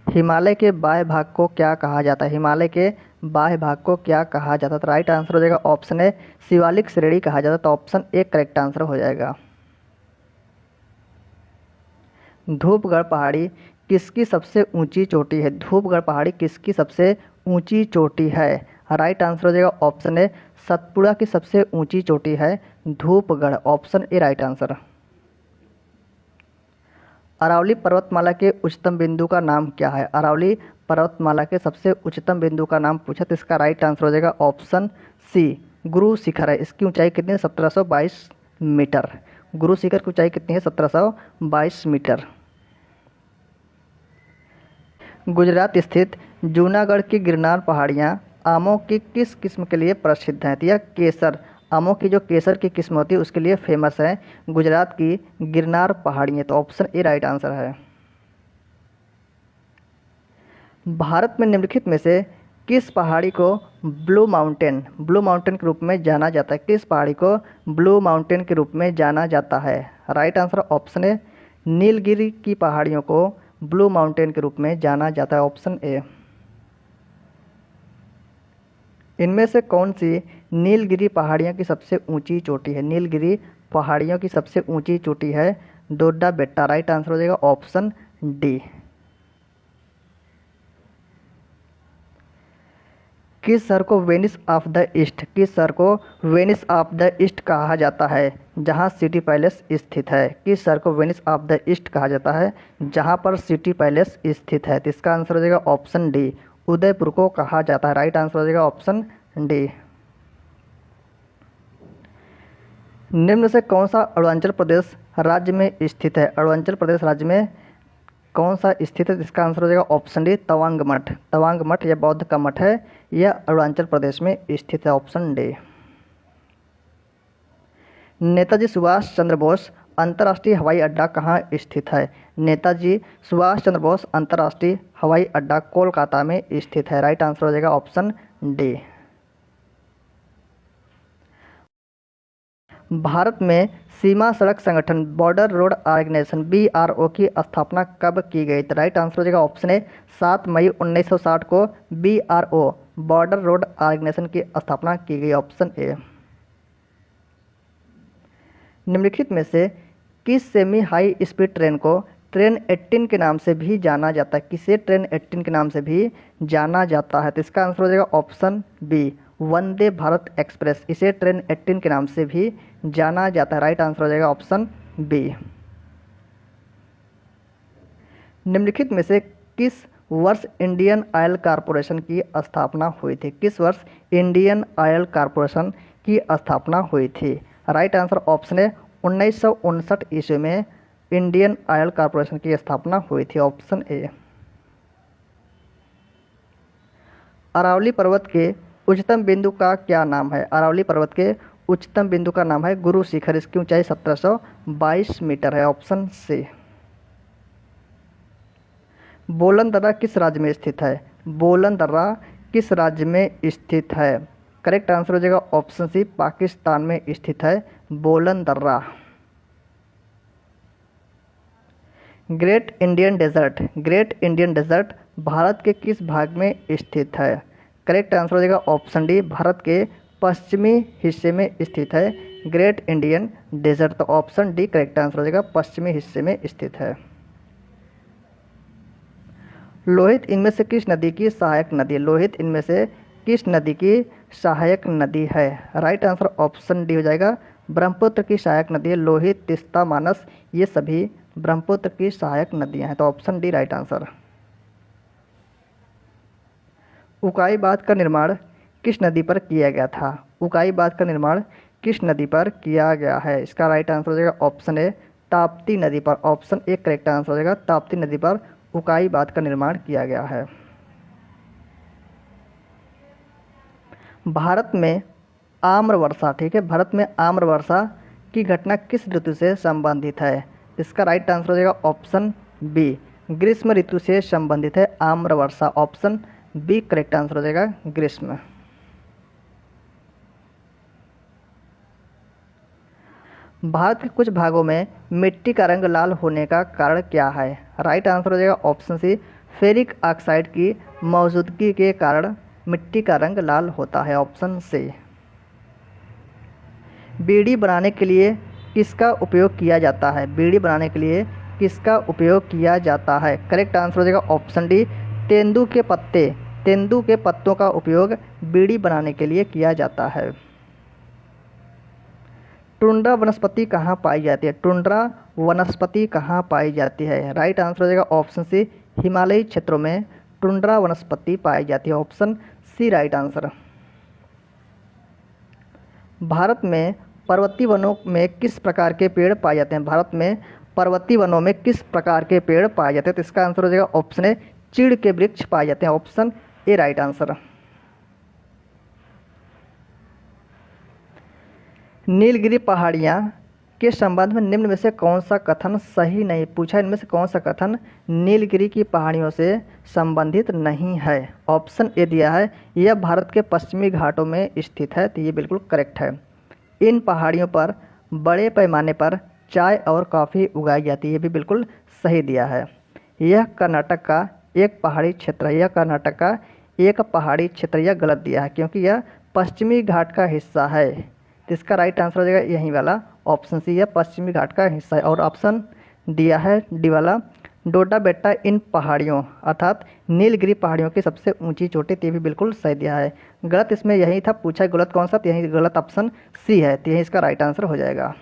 हिमालय के बाह्य भाग को क्या कहा जाता है? हिमालय के बाह्य भाग को क्या कहा जाता है? तो राइट आंसर हो जाएगा ऑप्शन ए, शिवालिक श्रेणी कहा जाता है। तो ऑप्शन ए करेक्ट आंसर हो जाएगा। धूपगढ़ पहाड़ी किसकी सबसे ऊंची चोटी है? धूपगढ़ पहाड़ी किसकी सबसे ऊंची चोटी है? राइट आंसर हो जाएगा ऑप्शन ए, सतपुड़ा की सबसे ऊंची चोटी है Dhupgarh. Option A right answer. Aravalli पर्वतमाला के उच्चतम बिंदु का नाम क्या है? अरावली पर्वतमाला के सबसे उच्चतम बिंदु का नाम पूछा तो इसका राइट आंसर हो जाएगा ऑप्शन सी, गुरु शिखर है। इसकी ऊंचाई कितनी है? 1722 मीटर। गुरु शिखर की ऊंचाई कितनी है? 1722 मीटर। गुजरात स्थित जूनागढ़ की गिरनार पहाड़ियाँ आमों की किस किस्म के लिए प्रसिद्ध हैं? तो यह केसर, आमों की जो केसर की किस्म होती है उसके लिए फेमस है गुजरात की गिरनार पहाड़ियाँ। तो ऑप्शन ए राइट आंसर है। भारत में निम्नलिखित में से किस पहाड़ी को ब्लू माउंटेन के रूप में जाना जाता है? किस पहाड़ी को ब्लू माउंटेन के रूप में जाना जाता है? Right answer option A, Nilgiri की पहाड़ियों को ब्लू माउंटेन के रूप में जाना जाता है। ऑप्शन ए। इनमें से कौन सी नीलगिरी पहाड़ियों की सबसे ऊंची चोटी है? नीलगिरी पहाड़ियों की सबसे ऊंची चोटी है डोडा बेट्टा। राइट आंसर हो जाएगा ऑप्शन डी। किस शहर को वेनिस ऑफ द ईस्ट, किस शहर को वेनिस ऑफ द ईस्ट कहा जाता है जहां सिटी पैलेस स्थित है? किस शहर को वेनिस ऑफ द ईस्ट कहा जाता है जहां पर सिटी पैलेस स्थित है? तो इसका आंसर हो जाएगा ऑप्शन डी, उदयपुर को कहा जाता है। राइट आंसर हो जाएगा ऑप्शन डी। निम्न से कौन सा अरुणाचल प्रदेश राज्य में स्थित है? अरुणाचल प्रदेश राज्य में कौन सा स्थित है? इसका आंसर हो जाएगा ऑप्शन डी, तवांग मठ। तवांग मठ यह बौद्ध का मठ है, यह अरुणाचल प्रदेश में स्थित है। Option D. नेताजी सुभाष चंद्र बोस अंतर्राष्ट्रीय हवाई अड्डा कहाँ स्थित है? नेताजी सुभाष चंद्र बोस अंतर्राष्ट्रीय हवाई अड्डा कोलकाता में स्थित है। राइट आंसर हो जाएगा ऑप्शन डी। भारत में सीमा सड़क संगठन बॉर्डर रोड ऑर्गेनाइजेशन BRO की स्थापना कब की गई? तो राइट आंसर हो जाएगा ऑप्शन ए, 7 मई 1960 को BRO बॉर्डर रोड ऑर्गेनाइजेशन की स्थापना की गई। Option A. निम्नलिखित में से किस सेमी हाई स्पीड ट्रेन को ट्रेन 18 के नाम से भी जाना जाता है? किसे ट्रेन 18 के नाम से भी जाना जाता है? तो इसका आंसर हो जाएगा option B, Vande Bharat express. इसे ट्रेन 18 के नाम से भी जाना जाता है। राइट आंसर हो जाएगा ऑप्शन बी। निम्नलिखित में से किस वर्ष इंडियन ऑयल कॉरपोरेशन की स्थापना हुई थी? किस वर्ष इंडियन ऑयल कॉरपोरेशन की स्थापना हुई थी? राइट आंसर ऑप्शन है 1959 ईस्वी में इंडियन ऑयल कॉरपोरेशन की स्थापना हुई थी। Option A. अरावली पर्वत के उच्चतम बिंदु का क्या नाम है? अरावली पर्वत के उच्चतम बिंदु का नाम है गुरु शिखर। इसकी ऊंचाई 1722 मीटर है। Option C. बोलन दर्रा किस राज्य में स्थित है? बोलन दर्रा किस राज्य में स्थित है? करेक्ट आंसर हो जाएगा ऑप्शन सी, पाकिस्तान में स्थित है बोलन दर्रा। ग्रेट इंडियन डेजर्ट भारत के किस भाग में स्थित है? करेक्ट आंसर हो जाएगा ऑप्शन डी, भारत के पश्चिमी हिस्से में स्थित है ग्रेट इंडियन डेजर्ट। तो ऑप्शन डी करेक्ट आंसर हो जाएगा, पश्चिमी हिस्से में स्थित है। लोहित इनमें से किस नदी की सहायक नदी है? लोहित इनमें से किस नदी की सहायक नदी है? राइट आंसर ऑप्शन डी हो जाएगा, ब्रह्मपुत्र की सहायक नदी है लोहित, तीस्ता, मानस, ये सभी ब्रह्मपुत्र की सहायक नदियां हैं। तो option D right answer. Ukai बांध का निर्माण किस नदी पर किया गया था? उकाई बांध का निर्माण किस नदी पर किया गया है? इसका राइट आंसर हो जाएगा ऑप्शन ए, ताप्ती नदी पर। ऑप्शन ए करेक्ट आंसर हो जाएगा, ताप्ती नदी पर उकाई बांध का निर्माण किया गया है। भारत में आम्रवर्षा, ठीक है, भारत में आम्रवर्षा की घटना किस ऋतु से संबंधित है? इसका राइट आंसर हो जाएगा ऑप्शन बी, ग्रीष्म ऋतु से संबंधित है आम्रवर्षा। ऑप्शन बी करेक्ट आंसर हो जाएगा, ग्रीष्म। भारत के कुछ भागों में मिट्टी का रंग लाल होने का कारण क्या है? राइट आंसर हो जाएगा ऑप्शन सी, फेरिक ऑक्साइड की मौजूदगी के कारण मिट्टी का रंग लाल होता है। ऑप्शन सी। बीड़ी बनाने के लिए किसका उपयोग किया जाता है? बीड़ी बनाने के लिए किसका उपयोग किया जाता है? करेक्ट आंसर हो जाएगा ऑप्शन डी, तेंदू के पत्ते। तेंदू के पत्तों का उपयोग बीड़ी बनाने के लिए किया जाता है। टुंड्रा वनस्पति कहाँ पाई जाती है? टुंड्रा वनस्पति कहाँ पाई जाती है? राइट आंसर हो जाएगा ऑप्शन सी, हिमालयी क्षेत्रों में टुंड्रा वनस्पति पाई जाती है। Option C right answer. Bharat में पर्वतीय वनों में किस प्रकार के पेड़ पाए जाते हैं? भारत में पर्वतीय वनों में किस प्रकार के पेड़ पाए जाते हैं? तो इसका आंसर हो जाएगा ऑप्शन ए, चीड़ के वृक्ष पाए जाते हैं। Option A right answer. Nilgiri पहाड़ियाँ के संबंध में निम्न में से कौन सा कथन सही नहीं? पूछा इनमें से कौन सा कथन नीलगिरी की पहाड़ियों से संबंधित नहीं है? ऑप्शन ए दिया है, यह भारत के पश्चिमी घाटों में स्थित है। तो ये बिल्कुल करेक्ट है। इन पहाड़ियों पर बड़े पैमाने पर चाय और कॉफ़ी उगाई जाती है। ये भी बिल्कुल सही दिया है। यह कर्नाटक का एक पहाड़ी क्षेत्र है। यह कर्नाटक का एक पहाड़ी क्षेत्र, यह गलत दिया है क्योंकि यह पश्चिमी घाट का हिस्सा है। तो इसका राइट आंसर हो जाएगा यही वाला ऑप्शन सी, यह पश्चिमी घाट का हिस्सा है। और ऑप्शन दिया है डी वाला, डोडा बेट्टा इन पहाड़ियों अर्थात नीलगिरी पहाड़ियों की सबसे ऊंची चोटी। ये भी बिल्कुल सही दिया है। गलत इसमें यही था, पूछा गलत कौन सा, तो यही गलत ऑप्शन सी है। तो यही इसका राइट आंसर हो जाएगा।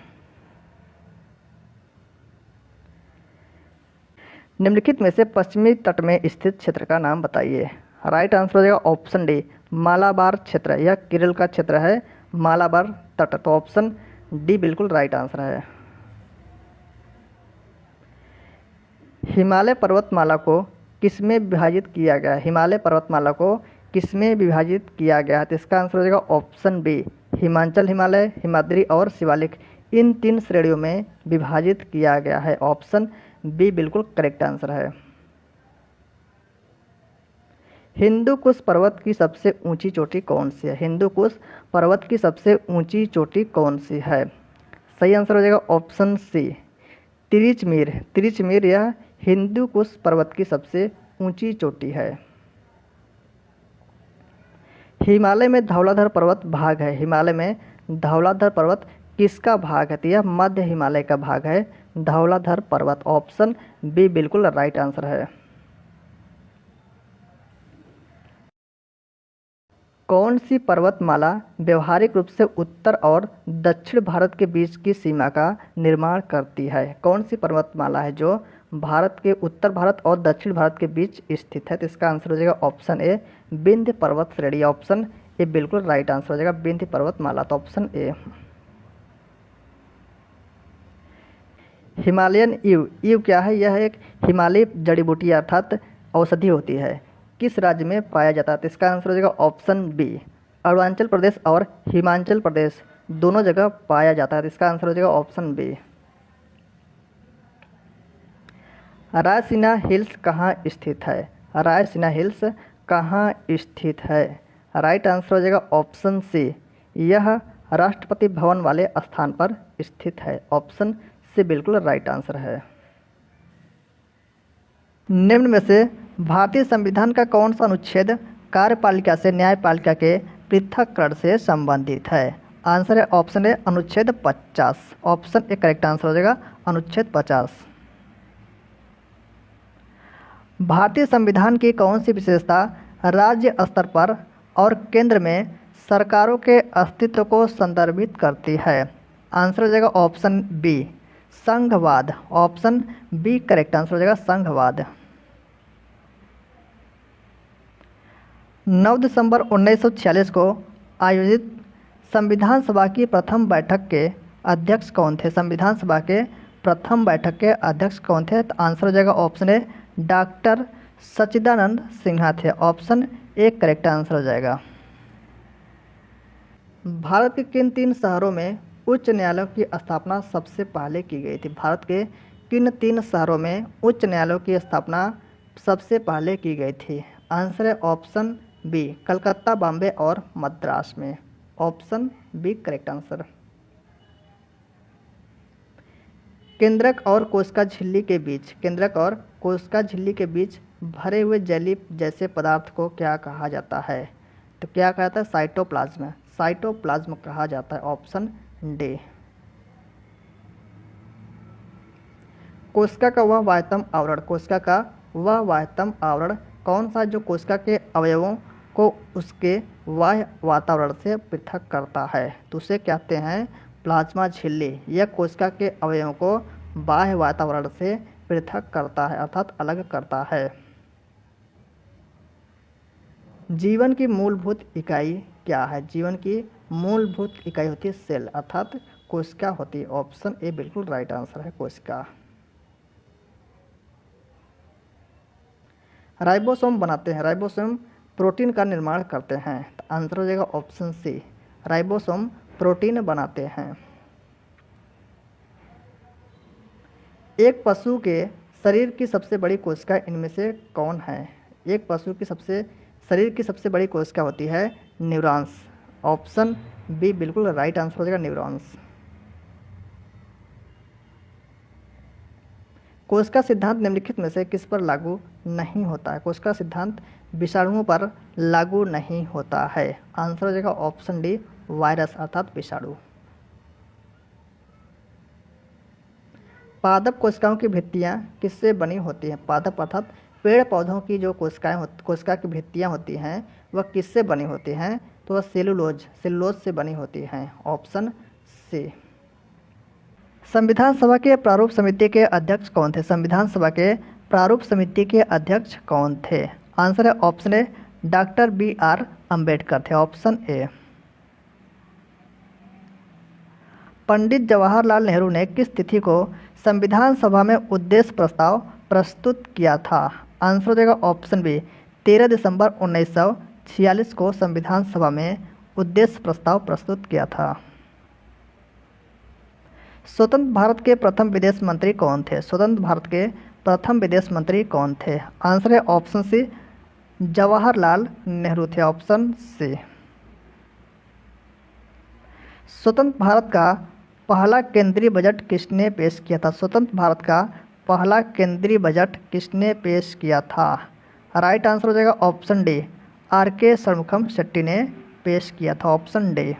निम्नलिखित में से पश्चिमी तट में स्थित क्षेत्र का नाम बताइए। राइट आंसर हो जाएगा ऑप्शन डी, मालाबार क्षेत्र। यह केरल का क्षेत्र है, मालाबार तट। तो ऑप्शन डी बिल्कुल राइट आंसर है। हिमालय पर्वतमाला को किसमें विभाजित किया गया है? हिमालय पर्वतमाला को किसमें विभाजित किया गया है? तो इसका आंसर हो जाएगा ऑप्शन बी, हिमाचल, हिमालय, हिमाद्री और शिवालिक, इन 3 श्रेणियों में विभाजित किया गया है। ऑप्शन बी बिल्कुल करेक्ट आंसर है। हिंदू कुश पर्वत की सबसे ऊंची चोटी कौन सी है? हिंदू कुश पर्वत की सबसे ऊंची चोटी कौन सी है? सही आंसर हो जाएगा ऑप्शन सी, तिरिचमीर। तिरिचमीर यह हिंदू कुश पर्वत की सबसे ऊंची चोटी है। हिमालय में धौलाधर पर्वत भाग है। हिमालय में धौलाधर पर्वत किसका भाग है? तो यह मध्य हिमालय का भाग है, धौलाधर पर्वत। ऑप्शन बी बिल्कुल राइट आंसर है। कौन सी पर्वतमाला व्यवहारिक रूप से उत्तर और दक्षिण भारत के बीच की सीमा का निर्माण करती है? कौन सी पर्वतमाला है जो भारत के उत्तर भारत और दक्षिण भारत के बीच स्थित है? तो इसका आंसर हो जाएगा ऑप्शन ए, विंध्य पर्वत श्रेणी। ऑप्शन ए बिल्कुल राइट आंसर हो जाएगा, विंध्य पर्वतमाला। तो option A. Himalayan yew. Yew क्या है? यह एक हिमालयी जड़ी बूटी अर्थात औषधि होती है। किस राज्य में पाया जाता है? तो इसका आंसर हो जाएगा ऑप्शन बी, अरुणाचल प्रदेश और हिमाचल प्रदेश दोनों जगह पाया जाता है। तो इसका आंसर हो जाएगा ऑप्शन बी। रायसीना हिल्स कहाँ स्थित है? रायसीना हिल्स कहाँ स्थित है? राइट आंसर हो जाएगा ऑप्शन सी, यह राष्ट्रपति भवन वाले स्थान पर स्थित है। ऑप्शन सी बिल्कुल राइट आंसर है। निम्न में से भारतीय संविधान का कौन सा अनुच्छेद कार्यपालिका से न्यायपालिका के पृथक्करण से संबंधित है? आंसर है ऑप्शन ए, अनुच्छेद 50। ऑप्शन ए करेक्ट आंसर हो जाएगा, अनुच्छेद 50। भारतीय संविधान की कौन सी विशेषता राज्य स्तर पर और केंद्र में सरकारों के अस्तित्व को संदर्भित करती है? आंसर हो जाएगा ऑप्शन बी, संघवाद। ऑप्शन बी करेक्ट आंसर हो जाएगा, संघवाद। 9 दिसंबर 1946 को आयोजित संविधान सभा की प्रथम बैठक के अध्यक्ष कौन थे? संविधान सभा के प्रथम बैठक के अध्यक्ष कौन थे? तो आंसर हो जाएगा ऑप्शन ए, डॉक्टर सच्चिदानंद सिन्हा थे। ऑप्शन ए करेक्ट आंसर हो जाएगा। भारत के किन 3 शहरों में उच्च न्यायालयों की स्थापना सबसे पहले की गई थी? भारत के किन 3 शहरों में उच्च न्यायालयों की स्थापना सबसे पहले की गई थी? आंसर है ऑप्शन बी, कलकत्ता, बॉम्बे और मद्रास में। Option B correct answer. केंद्रक और कोस्का झिल्ली के बीच, केंद्रक और कोस्का झिल्ली के बीच भरे हुए जेली जैसे पदार्थ को क्या कहा जाता है? तो क्या कहा जाता है? साइटोप्लाज्म। साइटोप्लाज्म कहा जाता है, ऑप्शन डी। कोशिका का वह बाह्यतम आवरण, कोशिका का वह बाह्यतम आवरण कौन सा जो कोशिका के अवयवों को उसके बाह्य वातावरण से पृथक करता है? तो उसे कहते हैं प्लाज्मा झिल्ली। यह कोशिका के अवयवों को बाह्य वातावरण से पृथक करता है, अर्थात अलग करता है। जीवन की मूलभूत इकाई क्या है? जीवन की मूलभूत इकाई होती है सेल, अर्थात कोशिका होती है। ऑप्शन ए बिल्कुल राइट आंसर है, कोशिका। राइबोसोम बनाते हैं, राइबोसोम प्रोटीन का निर्माण करते हैं। तो आंसर हो जाएगा ऑप्शन सी, राइबोसोम प्रोटीन बनाते हैं। एक पशु के शरीर की सबसे बड़ी कोशिका इनमें से कौन है? एक पशु की शरीर की सबसे बड़ी कोशिका होती है न्यूरॉन्स। ऑप्शन बी बिल्कुल राइट आंसर हो जाएगा, न्यूरॉन्स। कोशिका सिद्धांत निम्नलिखित में से किस पर लागू नहीं होता है? कोशिका सिद्धांत विषाणुओं पर लागू नहीं होता है। आंसर हो जाएगा ऑप्शन डी, वायरस अर्थात विषाणु। पादप कोशिकाओं की भित्तियां किससे बनी होती हैं? पादप अर्थात पेड़ पौधों की जो कोशिका की भित्तियां होती हैं वह किससे बनी होती हैं? तो वह सेलुलोज से बनी होती हैं। Option C. संविधान सभा के प्रारूप समिति के अध्यक्ष कौन थे? संविधान सभा के प्रारूप समिति के अध्यक्ष कौन थे? आंसर है option A, doctor BR Ambedkar थे। Option A. पंडित जवाहरलाल नेहरू ने किस तिथि को संविधान सभा में उद्देश्य प्रस्ताव प्रस्तुत किया था? आंसर हो जाएगा ऑप्शन बी, 13 दिसंबर 1946 को संविधान सभा में उद्देश्य प्रस्ताव प्रस्तुत किया था। स्वतंत्र भारत के प्रथम विदेश मंत्री कौन थे? स्वतंत्र भारत के प्रथम विदेश मंत्री कौन थे? आंसर है ऑप्शन सी, जवाहरलाल नेहरू थे। Option C. स्वतंत्र भारत का पहला केंद्रीय बजट किसने पेश किया था? स्वतंत्र भारत का पहला केंद्रीय बजट किसने पेश किया था? राइट आंसर हो जाएगा option D, RK Shanmukham Shetty ने पेश किया था। Option D.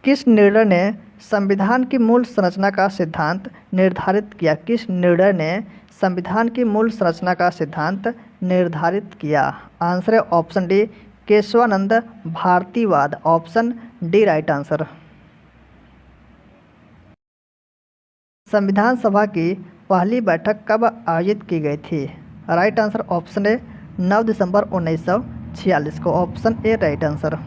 किस निर्णय ने संविधान की मूल संरचना का सिद्धांत निर्धारित किया? किस निर्णय ने संविधान की मूल संरचना का सिद्धांत निर्धारित किया? आंसर है ऑप्शन डी, केशवानंद भारतीवाद। Option D right answer. संविधान सभा की पहली बैठक कब आयोजित की गई थी? राइट आंसर ऑप्शन ए, 9 दिसंबर 1946 को। Option A right answer.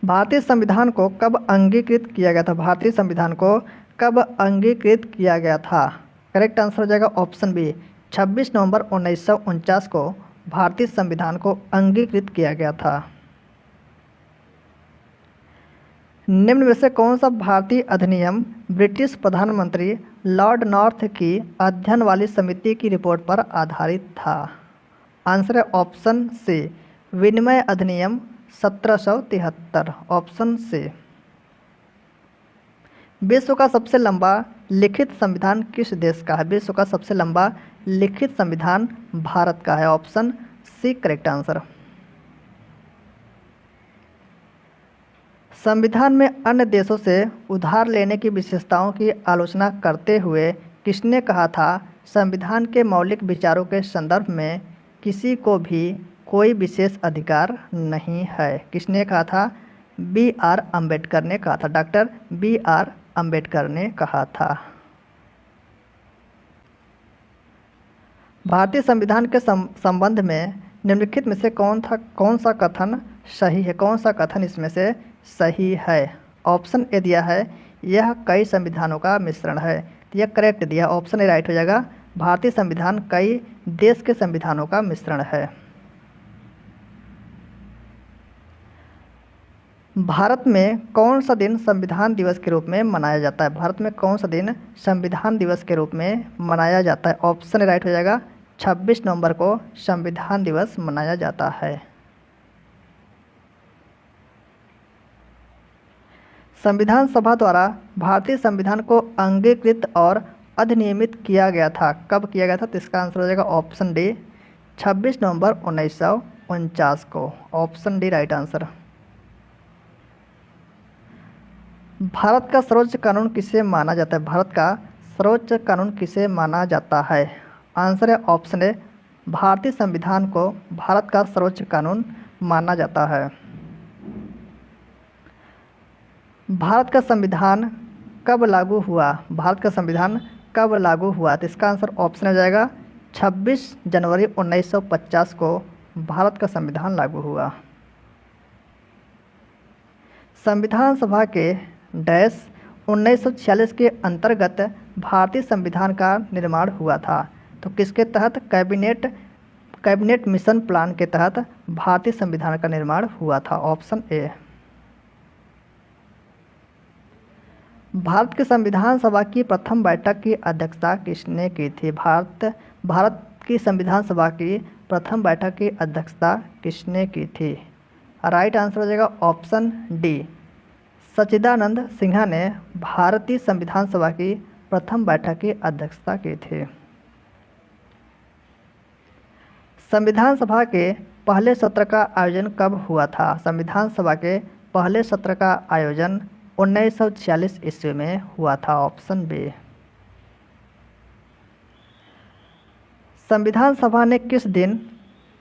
भारतीय संविधान को कब अंगीकृत किया गया था? भारतीय संविधान को कब अंगीकृत किया गया था? करेक्ट आंसर हो जाएगा ऑप्शन बी, 26 नवंबर 1949 को भारतीय संविधान को अंगीकृत किया गया था। निम्न में से कौन सा भारतीय अधिनियम ब्रिटिश प्रधानमंत्री लॉर्ड नॉर्थ की अध्ययन वाली समिति की रिपोर्ट पर आधारित था? आंसर है ऑप्शन सी, विनिमय अधिनियम 1773। Option C. विश्व का सबसे लंबा लिखित संविधान किस देश का है? विश्व का सबसे लंबा लिखित संविधान भारत का है। Option C correct answer. संविधान में अन्य देशों से उधार लेने की विशेषताओं की आलोचना करते हुए किसने कहा था, संविधान के मौलिक विचारों के संदर्भ में किसी को भी कोई विशेष अधिकार नहीं है? किसने कहा था? BR अम्बेडकर ने कहा था। डॉक्टर BR अम्बेडकर ने कहा था। भारतीय संविधान के संबंध में निम्नलिखित में से कौन सा कथन सही है? कौन सा कथन इसमें से सही है? ऑप्शन ए दिया है, यह कई संविधानों का मिश्रण है। यह करेक्ट दिया, ऑप्शन ए राइट हो जाएगा। भारतीय संविधान कई देश के संविधानों का मिश्रण है। भारत में कौन सा दिन संविधान दिवस के रूप में मनाया जाता है? भारत में कौन सा दिन संविधान दिवस के रूप में मनाया जाता है? ऑप्शन ए राइट हो जाएगा, 26 नवंबर को संविधान दिवस मनाया जाता है। संविधान सभा द्वारा भारतीय संविधान को अंगीकृत और अधिनियमित किया गया था? कब किया गया था? तो इसका आंसर हो जाएगा ऑप्शन डी 26 नवंबर 1949 को। Option D right answer. Bharat का सर्वोच्च कानून किसे माना जाता है? भारत का सर्वोच्च कानून किसे माना जाता है? आंसर है ऑप्शन ए भारतीय संविधान को भारत का सर्वोच्च कानून माना जाता है। भारत का संविधान कब लागू हुआ? भारत का संविधान कब लागू हुआ? तो इसका आंसर ऑप्शन हो जाएगा 26 जनवरी 1950 को भारत का संविधान लागू हुआ। संविधान सभा के डैश 1946 के अंतर्गत भारतीय संविधान का निर्माण हुआ था। तो किसके तहत? कैबिनेट मिशन प्लान के तहत भारतीय संविधान का निर्माण हुआ था। Option A. भारत के संविधान सभा की प्रथम बैठक की अध्यक्षता किसने की थी? भारत की संविधान सभा की प्रथम बैठक की अध्यक्षता किसने की थी? राइट आंसर हो जाएगा ऑप्शन डी सच्चिदानंद सिन्हा ने भारतीय संविधान सभा की प्रथम बैठक की अध्यक्षता की थी। संविधान सभा के पहले सत्र का आयोजन कब हुआ था? संविधान सभा के पहले सत्र का आयोजन 1946 ईस्वी में हुआ था। Option B. संविधान सभा ने किस दिन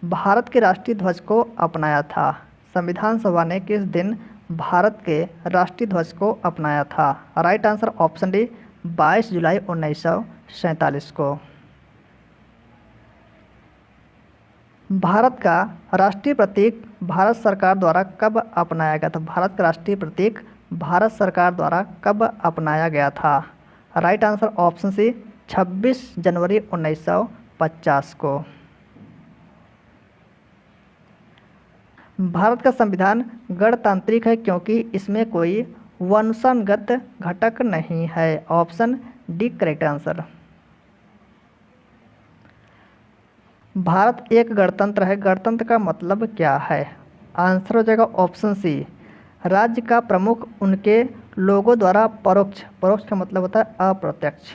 भारत के राष्ट्रीय ध्वज को अपनाया था? संविधान सभा ने किस दिन भारत के राष्ट्रीय ध्वज को अपनाया था? राइट आंसर ऑप्शन डी 22 जुलाई 1947 को। भारत का राष्ट्रीय प्रतीक भारत सरकार द्वारा कब अपनाया गया था? भारत का राष्ट्रीय प्रतीक भारत सरकार द्वारा कब अपनाया गया था? राइट आंसर ऑप्शन सी 26 जनवरी 1950 को। भारत का संविधान गणतांत्रिक है क्योंकि इसमें कोई वंशानुगत घटक नहीं है। Option D correct answer. Bharat एक गणतंत्र है। गणतंत्र का मतलब क्या है? आंसर हो जाएगा ऑप्शन सी राज्य का प्रमुख उनके लोगों द्वारा परोक्ष का मतलब होता है अप्रत्यक्ष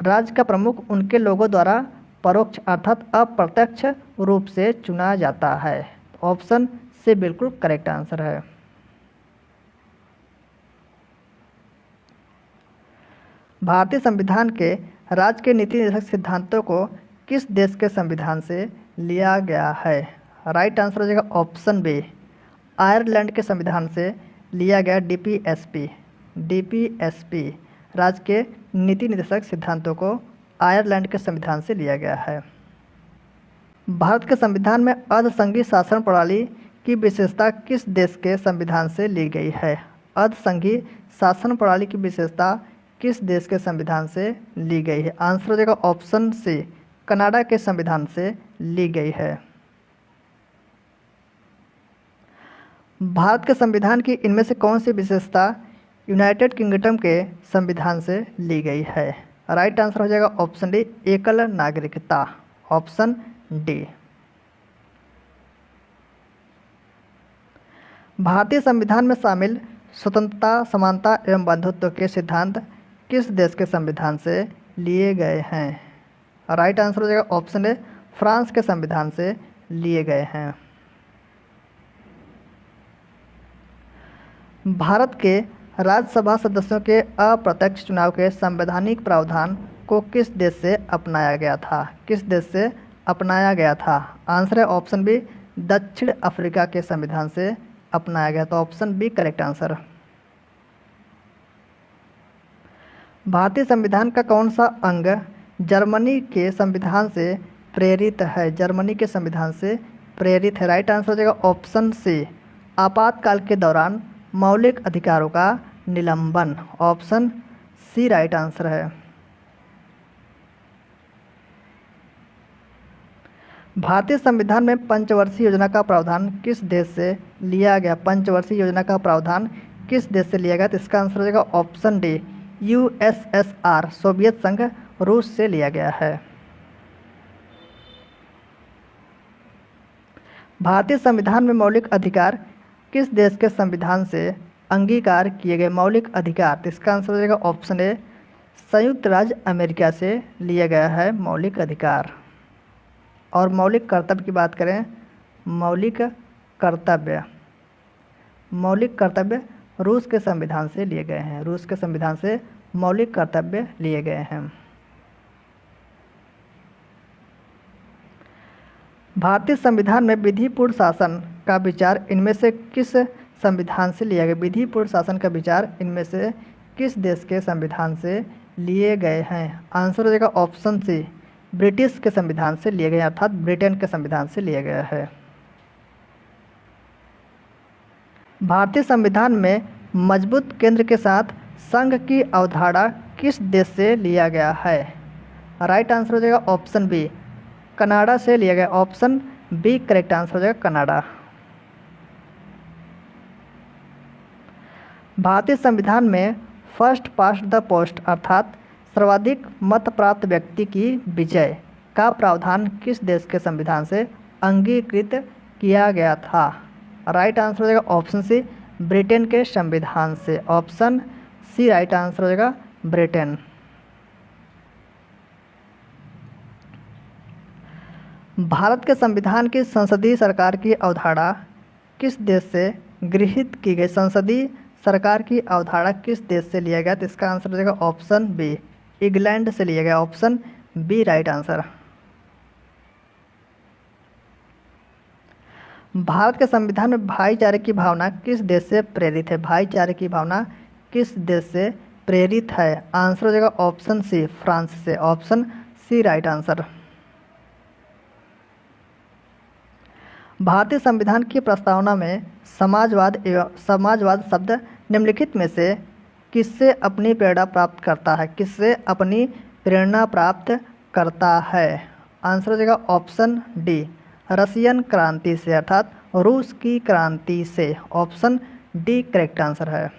राज्य का प्रमुख उनके लोगों द्वारा परोक्ष अर्थात अप्रत्यक्ष रूप से चुना जाता है। ऑप्शन से बिल्कुल करेक्ट आंसर है। भारतीय संविधान के राज्य के नीति निर्देशक सिद्धांतों को किस देश के संविधान से लिया गया है? राइट आंसर हो जाएगा ऑप्शन बी आयरलैंड के संविधान से लिया गया। डीपीएसपी राज्य के नीति निर्देशक सिद्धांतों को आयरलैंड के संविधान से लिया गया है। भारत के संविधान में अर्धसंघीय शासन प्रणाली की विशेषता किस देश के संविधान से ली गई है? अर्धसंघीय शासन प्रणाली की विशेषता किस देश के संविधान से ली गई है? आंसर हो जाएगा ऑप्शन सी कनाडा के संविधान से ली गई है। भारत के संविधान की इनमें से कौन सी विशेषता यूनाइटेड किंगडम के संविधान से ली गई है? राइट आंसर हो जाएगा ऑप्शन डी एकल नागरिकता। Option D. भारतीय संविधान में शामिल स्वतंत्रता, समानता एवं बंधुत्व के सिद्धांत किस देश के संविधान से लिए गए हैं? राइट आंसर हो जाएगा ऑप्शन ए फ्रांस के संविधान से लिए गए हैं। भारत के राज्यसभा सदस्यों के अप्रत्यक्ष चुनाव के संवैधानिक प्रावधान को किस देश से अपनाया गया था? किस देश से अपनाया गया था? आंसर है ऑप्शन बी दक्षिण अफ्रीका के संविधान से अपनाया गया। तो ऑप्शन बी करेक्ट आंसर। भारतीय संविधान का कौन सा अंग जर्मनी के संविधान से प्रेरित है? जर्मनी के संविधान से प्रेरित है। राइट आंसर हो जाएगा ऑप्शन सी आपातकाल के दौरान मौलिक अधिकारों का निलंबन। ऑप्शन सी राइट आंसर है। भारतीय संविधान में पंचवर्षीय योजना का प्रावधान किस देश से लिया गया? पंचवर्षीय योजना का प्रावधान किस देश से लिया गया? तो इसका आंसर हो जाएगा ऑप्शन डी यूएसएसआर सोवियत संघ रूस से लिया गया है। भारतीय संविधान में मौलिक अधिकार किस देश के संविधान से अंगीकार किए गए मौलिक अधिकार। तो इसका आंसर हो जाएगा ऑप्शन ए, संयुक्त राज्य अमेरिका से लिया गया है मौलिक अधिकार। और मौलिक कर्तव्य की बात करें, मौलिक कर्तव्य रूस के संविधान से लिए गए हैं। रूस के संविधान से मौलिक कर्तव्य लिए गए हैं। भारतीय संविधान में विधिपूर्ण शासन का विचार इनमें से किस संविधान से लिया गया? विधिपूर्ण शासन का विचार इनमें से किस देश के संविधान से लिए गए हैं? आंसर हो जाएगा ऑप्शन सी, ब्रिटिश के संविधान से लिए गए, अर्थात ब्रिटेन के संविधान से लिया गया है। भारतीय संविधान में मजबूत केंद्र के साथ संघ की अवधारणा किस देश से लिया गया है? राइट आंसर हो जाएगा ऑप्शन बी, कनाडा से लिया गया। ऑप्शन बी करेक्ट आंसर हो जाएगा, कनाडा। भारतीय संविधान में फर्स्ट पास्ट द पोस्ट अर्थात सर्वाधिक मत प्राप्त व्यक्ति की विजय का प्रावधान किस देश के संविधान से अंगीकृत किया गया था? राइट आंसर हो जाएगा ऑप्शन सी, ब्रिटेन के संविधान से। ऑप्शन सी राइट आंसर हो जाएगा, ब्रिटेन। भारत के संविधान की संसदीय सरकार की अवधारणा किस देश से गृहीत की गई? संसदीय सरकार की अवधारणा किस देश से लिया गया? तो इसका आंसर हो जाएगा ऑप्शन बी, इंग्लैंड से लिया गया। Option B right answer. Bharat के संविधान में भाईचारे की भावना किस देश से प्रेरित है? भाईचारे की भावना किस देश से प्रेरित है? आंसर हो जाएगा ऑप्शन सी, फ्रांस से। Option C right answer. भारतीय संविधान की प्रस्तावना में समाजवाद शब्द निम्नलिखित में से किससे अपनी प्रेरणा प्राप्त करता है? किससे अपनी प्रेरणा प्राप्त करता है? आंसर हो जाएगा ऑप्शन डी, रशियन क्रांति से, अर्थात रूस की क्रांति से। ऑप्शन डी करेक्ट आंसर है।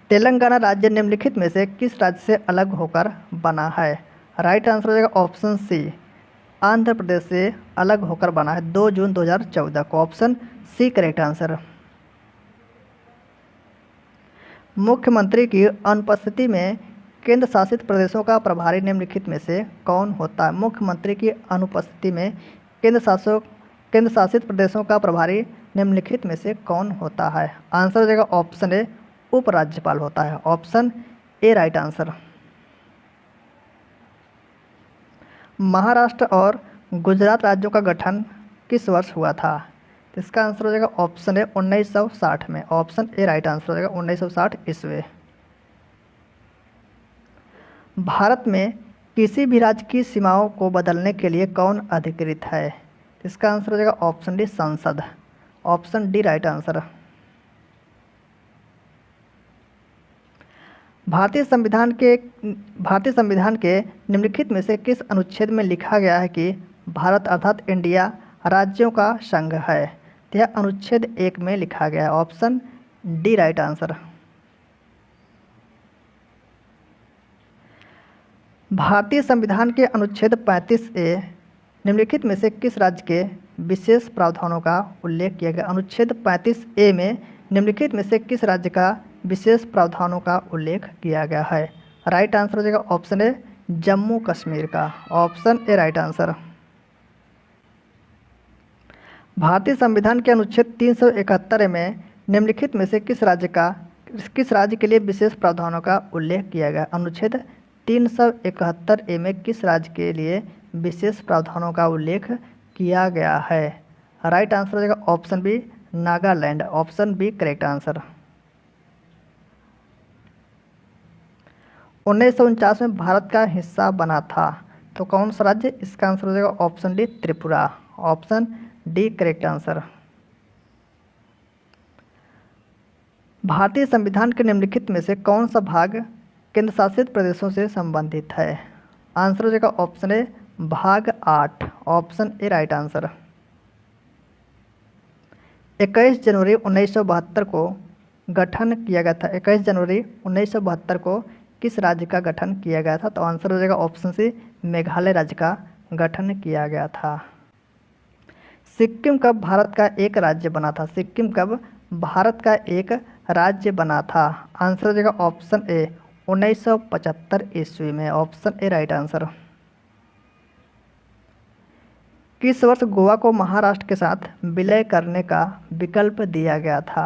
तेलंगाना राज्य निम्नलिखित में से किस राज्य से अलग होकर बना है? राइट आंसर हो जाएगा ऑप्शन सी, आंध्र प्रदेश से अलग होकर बना है 2 जून 2014 को। Option C correct answer. मुख्यमंत्री की अनुपस्थिति में केंद्र शासित प्रदेशों का प्रभारी निम्नलिखित में से कौन होता है? मुख्यमंत्री की अनुपस्थिति में केंद्र शासित प्रदेशों का प्रभारी निम्नलिखित में से कौन होता है? आंसर हो जाएगा ऑप्शन ए, उपराज्यपाल होता है। Option A right answer. Maharashtra और गुजरात राज्यों का गठन किस वर्ष हुआ था? तो इसका आंसर हो जाएगा ऑप्शन ए, 1960 में। ऑप्शन ए राइट आंसर हो जाएगा 1960 ईस्वी। भारत में किसी भी राज्य की सीमाओं को बदलने के लिए कौन अधिकृत है? इसका आंसर हो जाएगा ऑप्शन डी, संसद। Option D right answer. भारतीय संविधान के निम्नलिखित में से किस अनुच्छेद में लिखा गया है कि भारत अर्थात इंडिया राज्यों का संघ है? यह अनुच्छेद 1 में लिखा गया है। Option D right answer. भारतीय संविधान के अनुच्छेद 35A निम्नलिखित में से किस राज्य के विशेष प्रावधानों का उल्लेख किया गया? अनुच्छेद 35A में निम्नलिखित में से किस राज्य का विशेष प्रावधानों का उल्लेख किया गया है? राइट आंसर हो जाएगा ऑप्शन ए, जम्मू कश्मीर का। Option A right answer. भारतीय संविधान के अनुच्छेद 371 में निम्नलिखित में से किस राज्य के लिए विशेष प्रावधानों का उल्लेख किया गया? अनुच्छेद 371A में किस राज्य के लिए विशेष प्रावधानों का उल्लेख किया गया है? राइट आंसर हो जाएगा option B, Nagaland. Option B correct answer. 1949 में भारत का हिस्सा बना था तो कौन सा राज्य? इसका आंसर हो जाएगा option D, Tripura. Option D correct answer. भारतीय संविधान के निम्नलिखित में से कौन सा भाग केंद्र शासित प्रदेशों से संबंधित है? आंसर हो जाएगा ऑप्शन ए, भाग 8। Option A right answer. 21 जनवरी 1972 को गठन किया गया था। 21 जनवरी 1972 को किस राज्य का गठन किया गया था? तो आंसर हो जाएगा ऑप्शन सी, मेघालय राज्य का गठन किया गया था। सिक्किम कब भारत का एक राज्य बना था? सिक्किम कब भारत का एक राज्य बना था? आंसर हो जाएगा ऑप्शन ए 1975 ईस्वी में। Option A right answer. किस वर्ष गोवा को महाराष्ट्र के साथ विलय करने का विकल्प दिया गया था?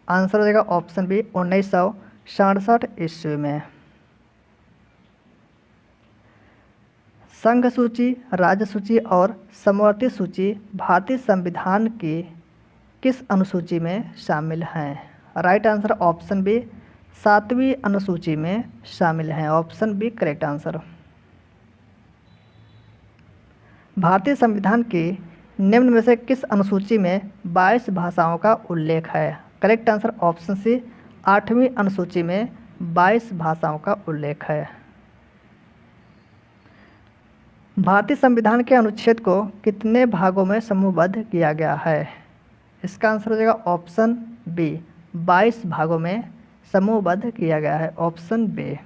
आंसर हो जाएगा ऑप्शन बी 1967 ईस्वी में। संघ सूची, राज्य सूची और समवर्ती सूची भारतीय संविधान की किस अनुसूची में शामिल हैं? राइट आंसर ऑप्शन बी 7वीं अनुसूची में शामिल हैं। Option B correct answer. भारतीय संविधान की निम्न में से किस अनुसूची में 22 भाषाओं का उल्लेख है? करेक्ट आंसर ऑप्शन सी 8वीं अनुसूची में 22 भाषाओं का उल्लेख है। भारतीय संविधान के अनुच्छेद को कितने भागों में समूहबद्ध किया गया है? इसका आंसर हो जाएगा ऑप्शन बी 22 भागों में समूहबद्ध किया गया है। Option B.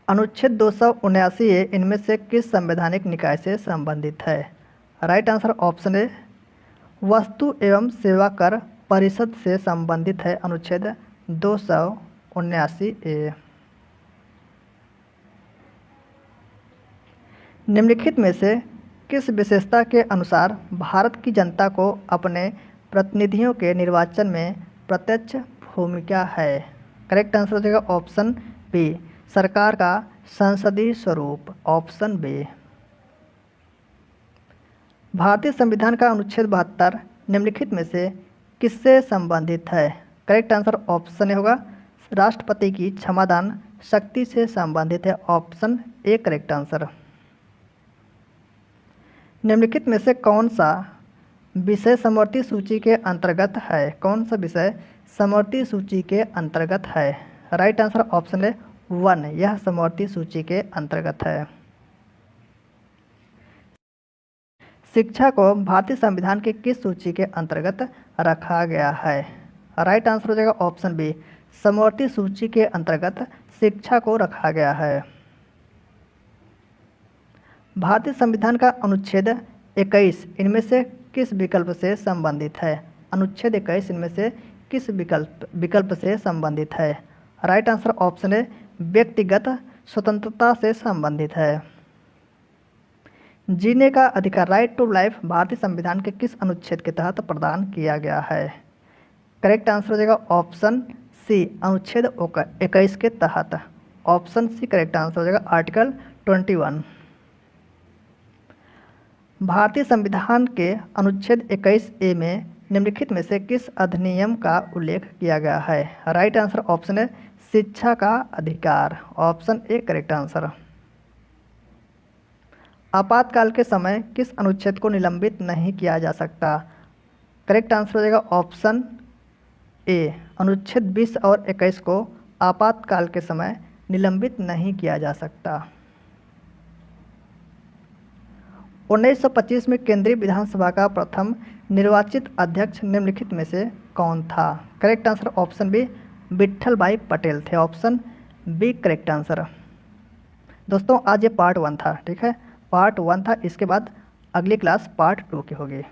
अनुच्छेद 279 इनमें से किस संवैधानिक निकाय से संबंधित है? राइट आंसर ऑप्शन ए वस्तु एवं सेवा कर परिषद से संबंधित है। अनुच्छेद 279 ए। निम्नलिखित में से किस विशेषता के अनुसार भारत की जनता को अपने प्रतिनिधियों के निर्वाचन में प्रत्यक्ष भूमिका है? करेक्ट आंसर हो जाएगा ऑप्शन बी सरकार का संसदीय स्वरूप। Option B. भारतीय संविधान का अनुच्छेद 72 निम्नलिखित में से किससे संबंधित है? करेक्ट आंसर ऑप्शन ए होगा राष्ट्रपति की क्षमादान शक्ति से संबंधित है। Option A correct answer. निम्नलिखित में से कौन सा विषय समवर्ती सूची के अंतर्गत है? कौन सा विषय समवर्ती सूची के अंतर्गत है? राइट आंसर ऑप्शन ए 1 यह समवर्ती सूची के अंतर्गत है। शिक्षा को भारतीय संविधान के किस सूची के अंतर्गत रखा गया है? राइट आंसर हो जाएगा ऑप्शन बी समवर्ती सूची के अंतर्गत शिक्षा को रखा गया है। भारतीय संविधान का अनुच्छेद 21 इनमें से किस विकल्प से संबंधित है? अनुच्छेद 21 इनमें से किस विकल्प से संबंधित है? राइट आंसर ऑप्शन ए व्यक्तिगत स्वतंत्रता से संबंधित है। जीने का अधिकार राइट टू लाइफ भारतीय संविधान के किस अनुच्छेद के तहत प्रदान किया गया है? करेक्ट आंसर हो जाएगा ऑप्शन सी अनुच्छेद 21 के तहत। ऑप्शन सी करेक्ट आंसर हो जाएगा आर्टिकल 21। भारतीय संविधान के अनुच्छेद 21 ए में निम्नलिखित में से किस अधिनियम का उल्लेख किया गया है? राइट आंसर ऑप्शन है शिक्षा का अधिकार। Option A correct answer. आपातकाल के समय किस अनुच्छेद को निलंबित नहीं किया जा सकता? करेक्ट आंसर हो जाएगा ऑप्शन ए अनुच्छेद 20 और 21 को आपातकाल के समय निलंबित नहीं किया जा सकता। 1925 में केंद्रीय विधानसभा का प्रथम निर्वाचित अध्यक्ष निम्नलिखित में से कौन था? Correct answer option B Vitthalbhai Patel थे। Option B correct answer. दोस्तों आज ये पार्ट 1 था, ठीक है, पार्ट 1 था। इसके बाद अगली क्लास पार्ट 2 की होगी।